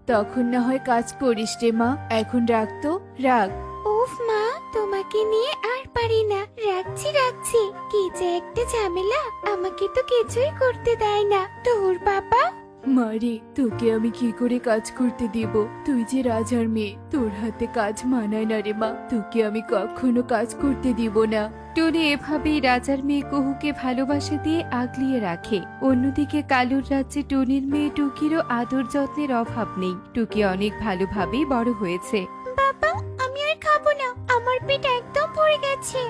তখন না হয় কাজ করিস রে মা, এখন রাখ তো, রাখ। উফ মা, তোমাকে নিয়ে আর পারি না। রাখছি রাখছি, কি যে একটা ঝামেলা, আমাকে তো কিছুই করতে দেয় না তোর বাবা। মারে, তোকে আমি কি করে কাজ করতে দিব? তুই যে রাজার মেয়ে, তোর হাতে কাজ মানায় না রে মা, তোকে আমি কখনো কাজ করতে দিব না। টুনি এভাবেই রাজার মেয়ে কুহুকে ভালোবাসা দিয়ে আগলিয়ে রাখে। অন্যদিকে কালুর রাজ্যে টুনির মেয়ে টুকিরও আদর যত্নের অভাব নেই। টুকি অনেক ভালোভাবেই বড় হয়েছে। বাবা, আমি আর খাবো না, আমার পেট একদম ভরে গেছে।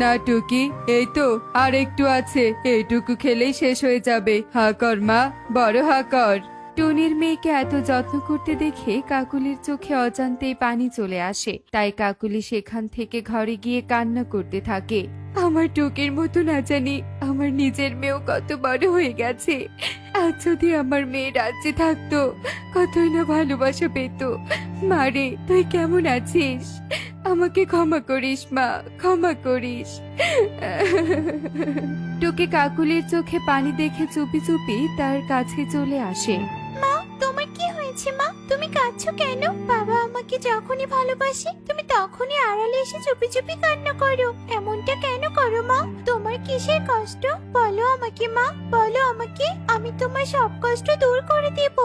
না টুকি, এই তো আর একটু আছে, এইটুকু খেলেই শেষ হয়ে যাবে। হা কর মা, বড় হা কর। টুনির মেয়েকে এত যত্ন করতে দেখে কাকুলির চোখে অজান্তেই পানি চলে আসে। তাই কাকুলি সেখান থেকে ঘরে গিয়ে কান্না করতে থাকে। আমার টুকির মতো না জানি আমার নিজের মেয়েও কত বড় হয়ে গেছে। আজ যদি আমার মেয়ে রাজ্যে থাকতো, কতই না ভালোবাসা পেত। মারে, তুই কেমন আছিস? আমাকে ক্ষমা করিস মা, ক্ষমা করিস। টুকি কাকুলির চোখে পানি দেখে চুপি চুপি তার কাছে চলে আসে। মা, তোমার কি হয়েছে মা? তুমি কাঁদছো কেন? বাবা আমাকে যখনই ভালোবাসে তুমি তখনই আড়ালে এসে চুপি চুপি কান্না করো। এমনটা কেন করো মা? তোমার কিসের কষ্ট বলো আমাকে মা, বলো আমাকে, আমি তোমার সব কষ্ট দূর করে দেব।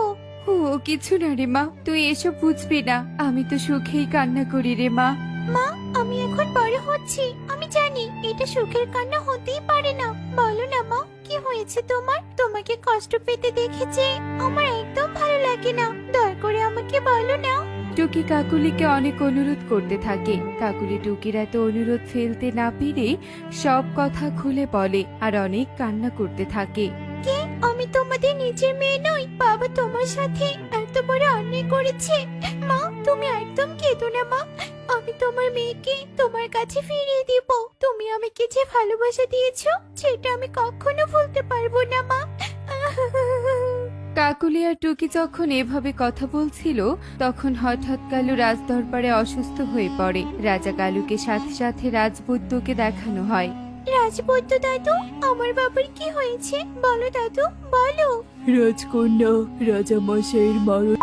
ও কিছু না রে মা, তুই এসব বুঝবি না। আমি তো সুখেই কান্না করি রে মা। মা, আমি এখন বড় হচ্ছি, আমি জানি এটা সুখের কান্না হতেই পারে না। বলো না মা, কি হয়েছে তোমার? তোমাকে কষ্ট পেতে দেখেছি, আমার একদম ভালো লাগে না। দয়া করে আমাকে বলো না। টুকি কাকুলিকে অনেক অনুরোধ করতে থাকে। কাকুলি টুকির এত অনুরোধ ফেলতে না পেরে সব কথা খুলে বলে আর অনেক কান্না করতে থাকে। কে? আমি তোমাদের নিজের মেয়ে নই? বাবা তোমার সাথে এত বড় অন্যায় করেছে। মা, তুমি একদম কেঁদো না মা, আমি তোমার মেয়েকে তোমার কাছে ফিরিয়ে দিব। তুমি আমাকে যে ভালোবাসা দিয়েছো সেটা আমি কখনো ভুলতে পারবো না মা। কাকুলি আর টুকি যখন এভাবে কথা বলছিল, তখন হঠাৎ কালু রাজদরবারে অসুস্থ হয়ে পড়ে। রাজা কালুকে সাথে সাথে রাজবৈদ্যকে দেখানো হয়। রাজবৈদ্য দাদু, আমার বাবার কি হয়েছে? বলো দাদু, বলো। রাজকন্যা, রাজা মশাইয়ের মরণ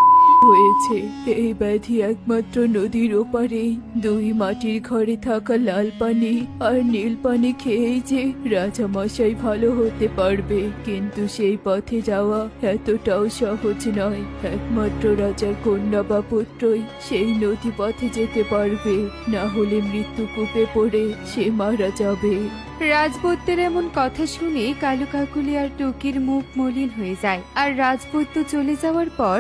হয়েছে। এই ব্যাধি একমাত্র নদীর ওপারে দুই মাটির ঘরে থাকা লাল পানি আর নীল পানি খেয়েই যে রাজা মশাই ভালো হতে পারবে, কিন্তু সেই পথে যাওয়া এতটাও সহজ নয়। একমাত্র রাজার কন্যা বা পুত্রই সেই নদী পথে যেতে পারবে, না হলে মৃত্যু কূপে পড়ে সে মারা যাবে। রাজবৈদ্যের এমন কথা শুনে কালু কাকুলি আর টুকির মুখ মলিন হয়ে যায়। আর রাজবৈদ্য চলে যাওয়ার পর